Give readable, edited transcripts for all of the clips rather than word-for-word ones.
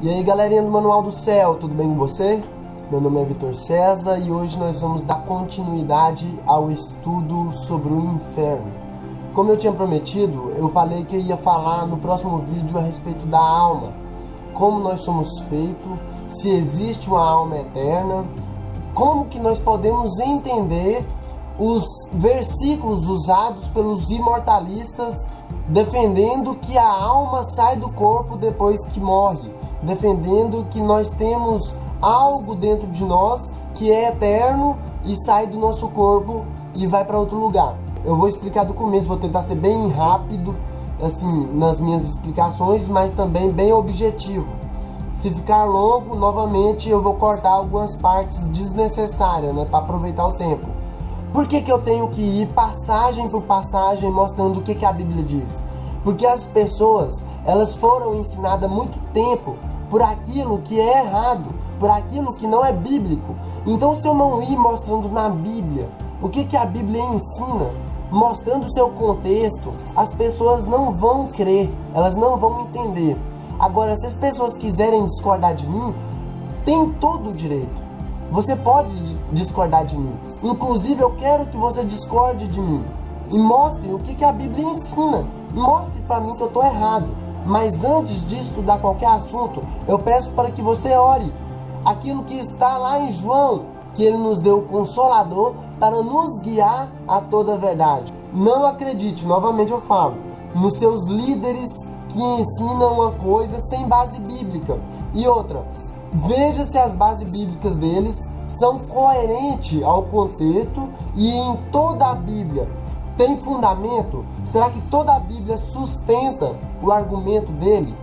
E aí, galerinha do Manual do Céu, tudo bem com você? Meu nome é Vitor César e hoje nós vamos dar continuidade ao estudo sobre o inferno. Como eu tinha prometido, eu falei que eu ia falar no próximo vídeo a respeito da alma. Como nós somos feitos, se existe uma alma eterna, como que nós podemos entender os versículos usados pelos imortalistas defendendo que a alma sai do corpo depois que morre, defendendo que nós temos algo dentro de nós que é eterno e sai do nosso corpo e vai para outro lugar. Eu vou explicar do começo, vou tentar ser bem rápido assim nas minhas explicações, mas também bem objetivo. Se ficar longo, novamente eu vou cortar algumas partes desnecessárias, né, para aproveitar o tempo. Por que eu tenho que ir passagem por passagem mostrando o que a Bíblia diz? Porque as pessoas, elas foram ensinadas há muito tempo por aquilo que é errado, por aquilo que não é bíblico. Então, se eu não ir mostrando na Bíblia o que a Bíblia ensina, mostrando o seu contexto, as pessoas não vão crer, elas não vão entender. Agora, se as pessoas quiserem discordar de mim, tem todo o direito. Você pode discordar de mim. Inclusive, eu quero que você discorde de mim. E mostre o que a Bíblia ensina. Mostre para mim que eu estou errado. Mas antes de estudar qualquer assunto, eu peço para que você ore. Aquilo que está lá em João, que ele nos deu o Consolador para nos guiar a toda a verdade. Não acredite, novamente eu falo, nos seus líderes que ensinam uma coisa sem base bíblica. E outra, veja se as bases bíblicas deles são coerentes ao contexto e em toda a Bíblia. Tem fundamento? Será que toda a Bíblia sustenta o argumento dele?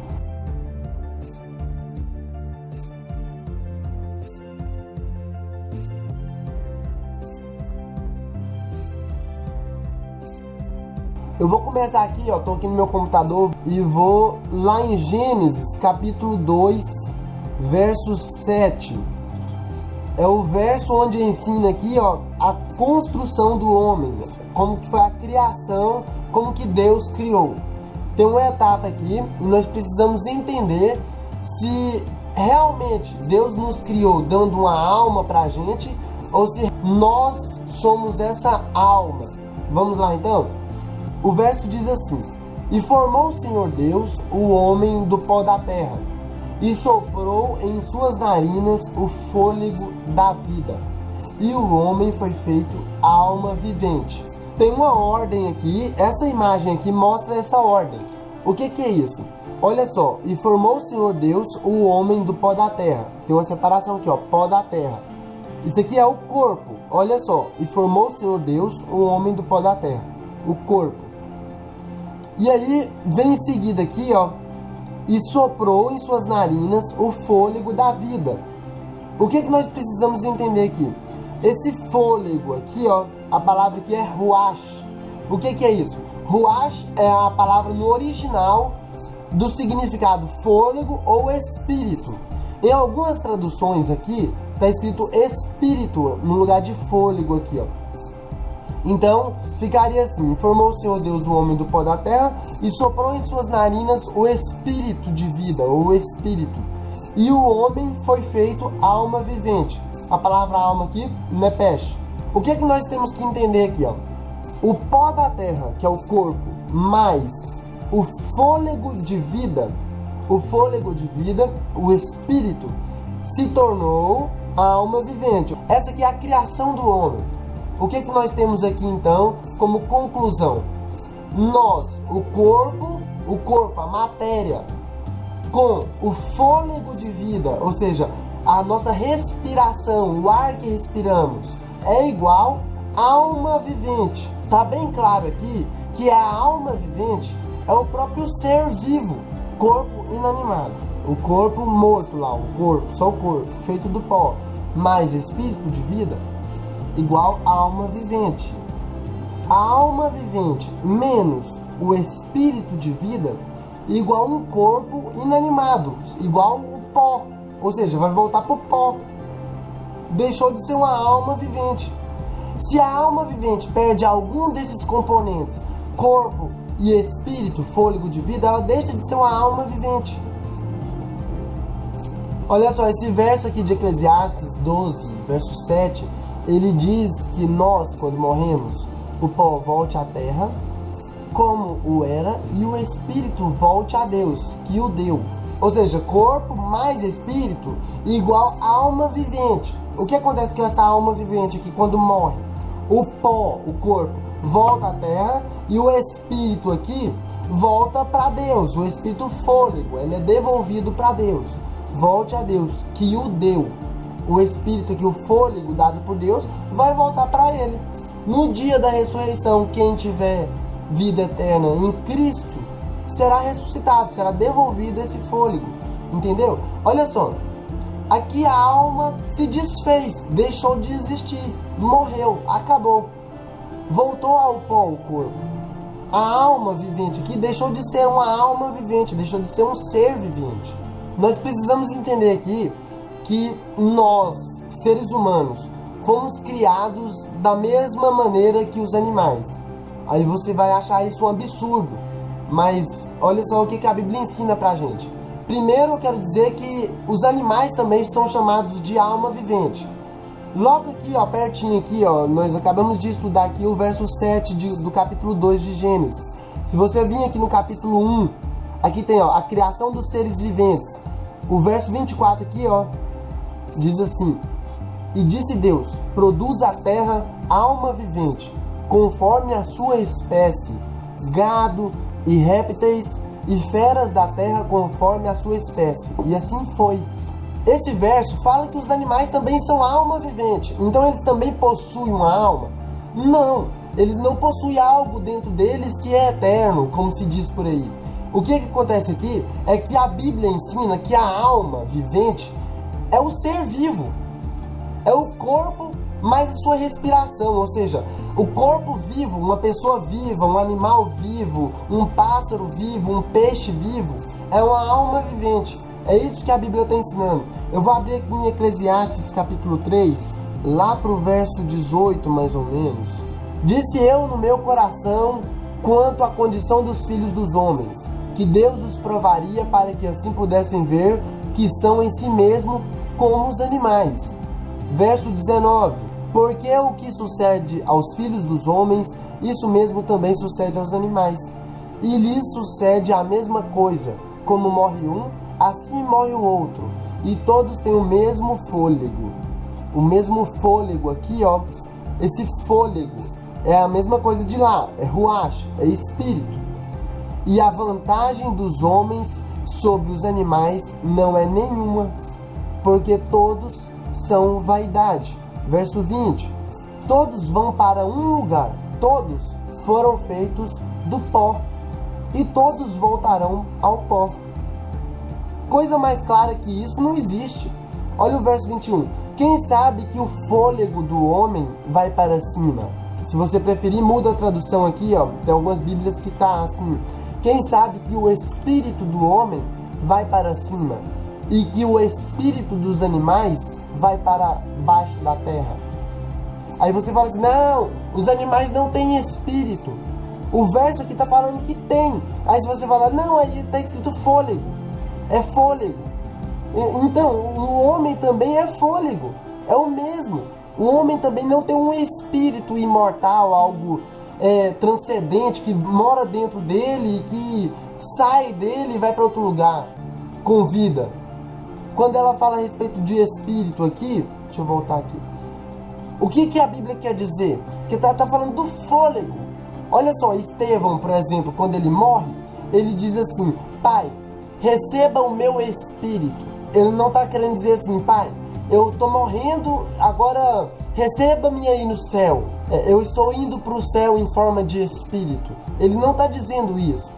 Eu vou começar aqui, ó, tô aqui no meu computador e vou lá em Gênesis, capítulo 2, verso 7. É o verso onde ensina aqui, ó, a construção do homem, como que foi a criação, como que Deus criou. Tem uma etapa aqui e nós precisamos entender se realmente Deus nos criou dando uma alma pra gente ou se nós somos essa alma. Vamos lá então? O verso diz assim: E formou o Senhor Deus o homem do pó da terra, e soprou em suas narinas o fôlego da vida, e o homem foi feito alma vivente. Tem uma ordem aqui, essa imagem aqui mostra essa ordem. O que é isso? Olha só, e formou o Senhor Deus o homem do pó da terra. Tem uma separação aqui, ó, pó da terra. Isso aqui é o corpo, olha só, e formou o Senhor Deus o homem do pó da terra, o corpo. E aí vem em seguida aqui, ó, e soprou em suas narinas o fôlego da vida. O que nós precisamos entender aqui? Esse fôlego aqui, ó, a palavra aqui é ruach. O que é isso? Ruach é a palavra no original do significado fôlego ou espírito. Em algumas traduções aqui, está escrito espírito no lugar de fôlego aqui, ó. Então, ficaria assim: formou o Senhor Deus o homem do pó da terra e soprou em suas narinas o espírito de vida, ou espírito. E o homem foi feito alma vivente. A palavra alma aqui, nepesh. O que nós temos que entender aqui, ó? O pó da terra, que é o corpo, mais o fôlego de vida, o espírito, se tornou alma vivente. Essa aqui é a criação do homem. O que nós temos aqui então como conclusão? Nós, o corpo, a matéria, com o fôlego de vida, ou seja, a nossa respiração, o ar que respiramos, é igual a alma vivente. Tá bem claro aqui que a alma vivente é o próprio ser vivo, corpo inanimado. O corpo morto lá, o corpo, só o corpo, feito do pó, mais espírito de vida, igual a alma vivente. A alma vivente menos o espírito de vida igual a um corpo inanimado, igual o pó, ou seja, vai voltar para o pó. Deixou de ser uma alma vivente. Se a alma vivente perde algum desses componentes, corpo e espírito, fôlego de vida, ela deixa de ser uma alma vivente. Olha só, esse verso aqui de Eclesiastes 12, verso 7, ele diz que nós, quando morremos, o pó volte à terra, como o era, e o espírito volte a Deus, que o deu. Ou seja, corpo mais espírito igual alma vivente. O que acontece com essa alma vivente aqui quando morre? O pó, o corpo, volta à terra e o espírito aqui volta para Deus. O espírito fôlego, ele é devolvido para Deus. Volte a Deus, que o deu. O espírito aqui, o fôlego dado por Deus, vai voltar para ele. No dia da ressurreição, quem tiver vida eterna em Cristo será ressuscitado, será devolvido esse fôlego. Entendeu? Olha só. Aqui a alma se desfez, deixou de existir, morreu, acabou. Voltou ao pó o corpo. A alma vivente aqui deixou de ser uma alma vivente, deixou de ser um ser vivente. Nós precisamos entender aqui que nós, seres humanos, fomos criados da mesma maneira que os animais. Aí você vai achar isso um absurdo, mas olha só o que a Bíblia ensina pra gente. Primeiro eu quero dizer que os animais também são chamados de alma vivente. Logo aqui, ó, pertinho aqui, ó, nós acabamos de estudar aqui o verso 7 do capítulo 2 de Gênesis. Se você vir aqui no capítulo 1, aqui tem, ó, a criação dos seres viventes. O verso 24 aqui, ó, diz assim: E disse Deus, produz a terra alma vivente, conforme a sua espécie, gado e répteis e feras da terra conforme a sua espécie. E assim foi. Esse verso fala que os animais também são alma vivente. Então eles também possuem uma alma? Não, eles não possuem algo dentro deles que é eterno, como se diz por aí. O que acontece aqui é que a Bíblia ensina que a alma vivente é o ser vivo. É o corpo mais a sua respiração, ou seja, o corpo vivo, uma pessoa viva, um animal vivo, um pássaro vivo, um peixe vivo, é uma alma vivente. É isso que a Bíblia está ensinando. Eu vou abrir aqui em Eclesiastes capítulo 3, lá para o verso 18 mais ou menos. Disse eu no meu coração quanto à condição dos filhos dos homens, que Deus os provaria para que assim pudessem ver que são em si mesmo como os animais. Verso 19. Porque o que sucede aos filhos dos homens, isso mesmo também sucede aos animais. E lhes sucede a mesma coisa. Como morre um, assim morre o outro. E todos têm o mesmo fôlego. O mesmo fôlego aqui, ó. Esse fôlego é a mesma coisa de lá. É ruach, é espírito. E a vantagem dos homens sobre os animais não é nenhuma. Porque todos são vaidade. Verso 20. Todos vão para um lugar. Todos foram feitos do pó. E todos voltarão ao pó. Coisa mais clara que isso não existe. Olha o verso 21. Quem sabe que o fôlego do homem vai para cima? Se você preferir, muda a tradução aqui, ó. Tem algumas bíblias que tá assim. Quem sabe que o espírito do homem vai para cima? E que o espírito dos animais vai para baixo da terra? Aí você fala assim, não, os animais não têm espírito. O verso aqui está falando que tem. Aí se você falar, não, aí está escrito fôlego. É fôlego. Então, o homem também é fôlego. É o mesmo. O homem também não tem um espírito imortal, algo transcendente, que mora dentro dele e que sai dele e vai para outro lugar com vida. Quando ela fala a respeito de espírito aqui, deixa eu voltar aqui. O que a Bíblia quer dizer? Que está falando do fôlego. Olha só, Estevão, por exemplo, quando ele morre, ele diz assim, Pai, receba o meu espírito. Ele não está querendo dizer assim, Pai, eu estou morrendo, agora receba-me aí no céu. Eu estou indo para o céu em forma de espírito. Ele não está dizendo isso.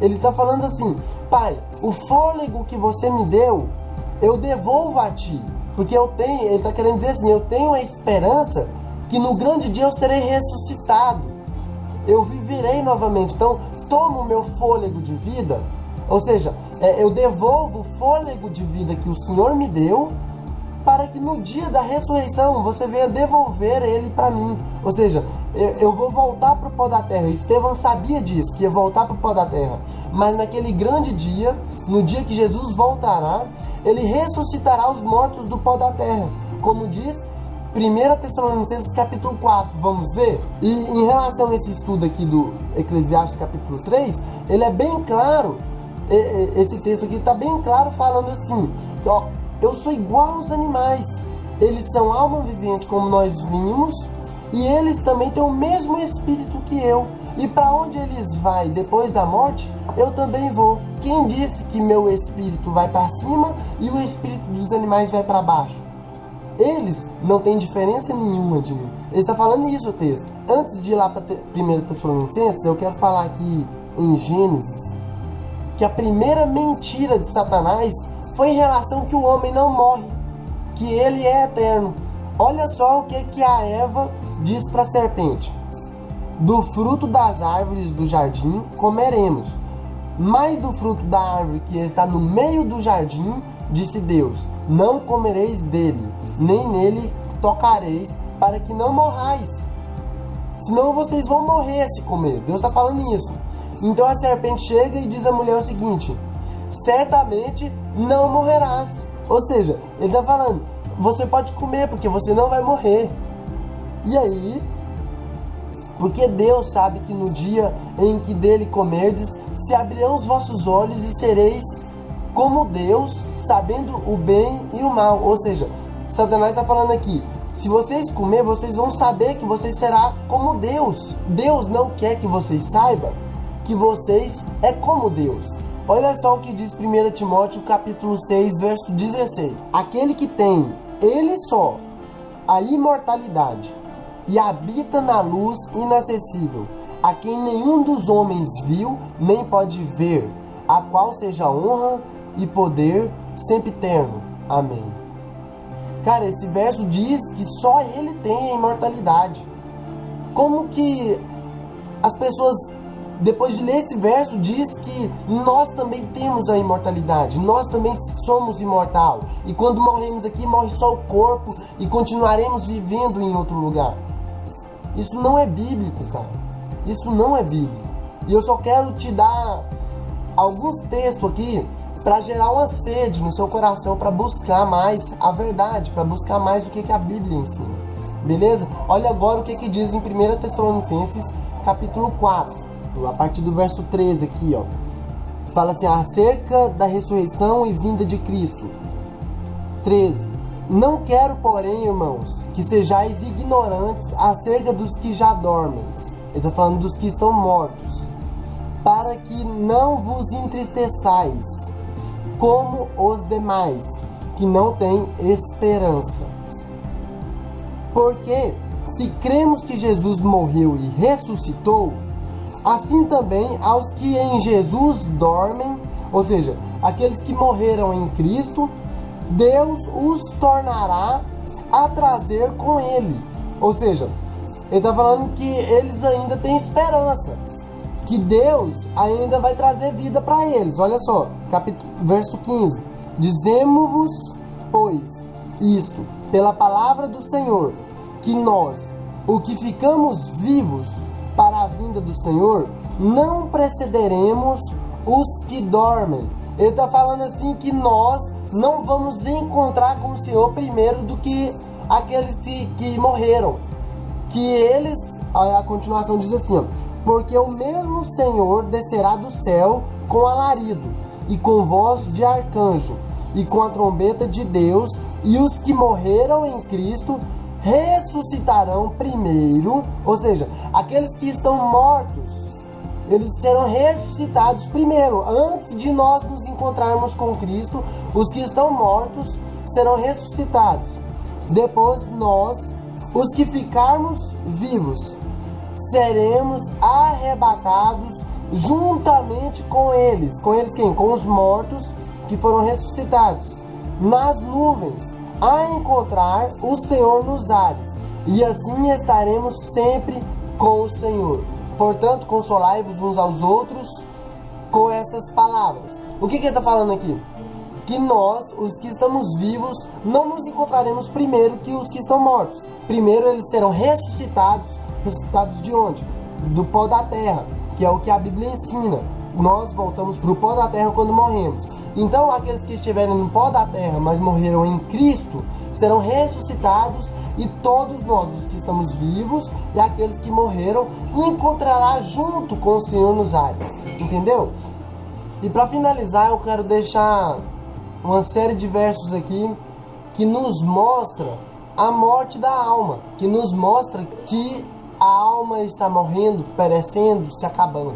Ele está falando assim, Pai, o fôlego que você me deu, eu devolvo a ti, porque eu tenho, ele está querendo dizer assim, eu tenho a esperança que no grande dia eu serei ressuscitado, eu viverei novamente, então toma o meu fôlego de vida, ou seja, eu devolvo o fôlego de vida que o Senhor me deu para que no dia da ressurreição você venha devolver ele para mim. Ou seja, eu vou voltar para o pó da terra. Estevão sabia disso, que ia voltar para o pó da terra. Mas naquele grande dia, no dia que Jesus voltará, ele ressuscitará os mortos do pó da terra. Como diz 1 Tessalonicenses capítulo 4, vamos ver? E em relação a esse estudo aqui do Eclesiastes capítulo 3, ele é bem claro, esse texto aqui está bem claro falando assim, ó, eu sou igual aos animais, eles são alma vivente como nós vimos, e eles também têm o mesmo espírito que eu, e para onde eles vão depois da morte, eu também vou. Quem disse que meu espírito vai para cima e o espírito dos animais vai para baixo? Eles não têm diferença nenhuma de mim. Ele está falando isso o texto. Antes de ir lá para 1 Tessalonicenses, eu quero falar aqui em Gênesis que a primeira mentira de Satanás foi em relação que o homem não morre, que ele é eterno. Olha só o que a Eva diz para a serpente: do fruto das árvores do jardim comeremos, mas do fruto da árvore que está no meio do jardim, disse Deus, não comereis dele, nem nele tocareis, para que não morrais. Senão vocês vão morrer se comer. Deus está falando isso. Então a serpente chega e diz à mulher o seguinte: certamente não morrerás. Ou seja, ele está falando, você pode comer porque você não vai morrer. E aí, porque Deus sabe que no dia em que dele comerdes, se abrirão os vossos olhos e sereis como Deus, sabendo o bem e o mal. Ou seja, Satanás está falando aqui, se vocês comer, vocês vão saber que vocês serão como Deus. Deus não quer que vocês saibam que vocês é como Deus. Olha só o que diz 1 Timóteo capítulo 6, verso 16. Aquele que tem, ele só, a imortalidade, e habita na luz inacessível, a quem nenhum dos homens viu, nem pode ver, a qual seja honra e poder sempre eterno. Amém. Cara, esse verso diz que só ele tem a imortalidade. Como que as pessoas, depois de ler esse verso, diz que nós também temos a imortalidade, nós também somos imortal, e quando morremos aqui, morre só o corpo e continuaremos vivendo em outro lugar? Isso não é bíblico, cara. Isso não é bíblico. E eu só quero te dar alguns textos aqui para gerar uma sede no seu coração, para buscar mais a verdade, para buscar mais o que a Bíblia ensina. Beleza? Olha agora o que diz em 1 Tessalonicenses capítulo 4, a partir do verso 13 aqui, ó. Fala assim, acerca da ressurreição e vinda de Cristo. 13. Não quero, porém, irmãos, que sejais ignorantes acerca dos que já dormem. Ele está falando dos que estão mortos. Para que não vos entristeçais, como os demais, que não têm esperança. Porque, se cremos que Jesus morreu e ressuscitou, assim também aos que em Jesus dormem, ou seja, aqueles que morreram em Cristo, Deus os tornará a trazer com ele. Ou seja, ele está falando que eles ainda têm esperança, que Deus ainda vai trazer vida para eles. Olha só, verso 15. Dizemo-vos, pois, isto, pela palavra do Senhor, que nós, o que ficamos vivos para a vinda do Senhor, não precederemos os que dormem. Ele está falando assim que nós não vamos encontrar com o Senhor primeiro do que aqueles que morreram. Que eles, a continuação diz assim, ó, porque o mesmo Senhor descerá do céu com alarido, e com voz de arcanjo, e com a trombeta de Deus, e os que morreram em Cristo ressuscitarão primeiro. Ou seja, aqueles que estão mortos, eles serão ressuscitados primeiro. Antes de nós nos encontrarmos com Cristo, os que estão mortos serão ressuscitados. Depois nós, os que ficarmos vivos, seremos arrebatados juntamente com eles. Com eles quem? Com os mortos que foram ressuscitados, nas nuvens, a encontrar o Senhor nos ares. E assim estaremos sempre com o Senhor. Portanto, consolai-vos uns aos outros com essas palavras. O que ele está falando aqui? que nós, os que estamos vivos, não nos encontraremos primeiro que os que estão mortos. Primeiro eles serão ressuscitados. Ressuscitados de onde? Do pó da terra, que é o que a Bíblia ensina. Nós voltamos para o pó da terra quando morremos. Então aqueles que estiverem no pó da terra, mas morreram em Cristo, serão ressuscitados, e todos nós, os que estamos vivos e aqueles que morreram, encontrará junto com o Senhor nos ares. Entendeu? E para finalizar, eu quero deixar uma série de versos aqui que nos mostra a morte da alma, que nos mostra que a alma está morrendo, perecendo, se acabando.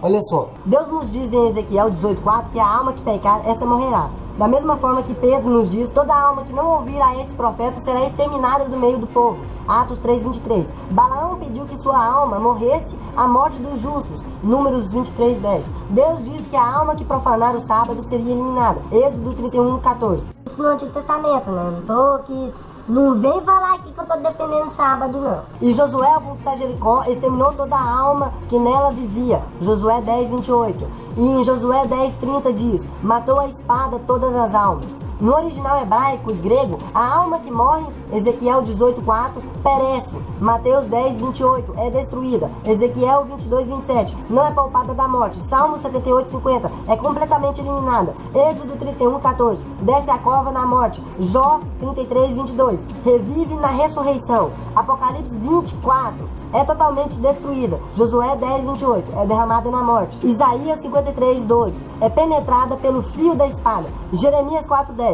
Olha só. Deus nos diz em Ezequiel 18:4 que a alma que pecar, essa morrerá. Da mesma forma que Pedro nos diz, toda alma que não ouvir a esse profeta será exterminada do meio do povo. Atos 3:23. Balaão pediu que sua alma morresse a morte dos justos. Números 23:10. Deus diz que a alma que profanar o sábado seria eliminada. Êxodo 31:14. Isso no Antigo Testamento, né? Não tô aqui... Não vem falar aqui que eu tô defendendo sábado, não. E Josué, ao conquistar Jericó, exterminou toda a alma que nela vivia. Josué 10:28. E em Josué 10:30 diz: matou a espada todas as almas. No original hebraico e grego, a alma que morre, Ezequiel 18:4, perece. Mateus 10:28, é destruída. Ezequiel 22:27, não é poupada da morte. Salmo 78:50, é completamente eliminada. Êxodo 31:14, desce a cova na morte. Jó 33:22, revive na ressurreição. Apocalipse 20:4, é totalmente destruída. Josué 10:28, é derramada na morte. Isaías 53:12, é penetrada pelo fio da espada. Jeremias 4:10.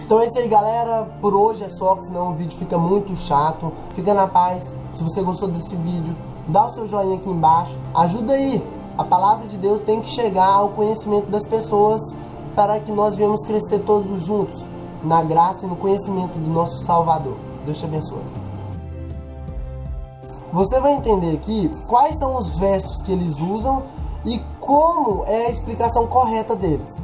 Então é isso aí, galera. Por hoje é só, senão o vídeo fica muito chato. Fica na paz. Se você gostou desse vídeo, dá o seu joinha aqui embaixo. Ajuda aí. A palavra de Deus tem que chegar ao conhecimento das pessoas para que nós venhamos crescer todos juntos na graça e no conhecimento do nosso Salvador. Deus te abençoe. Você vai entender aqui quais são os versos que eles usam e como é a explicação correta deles.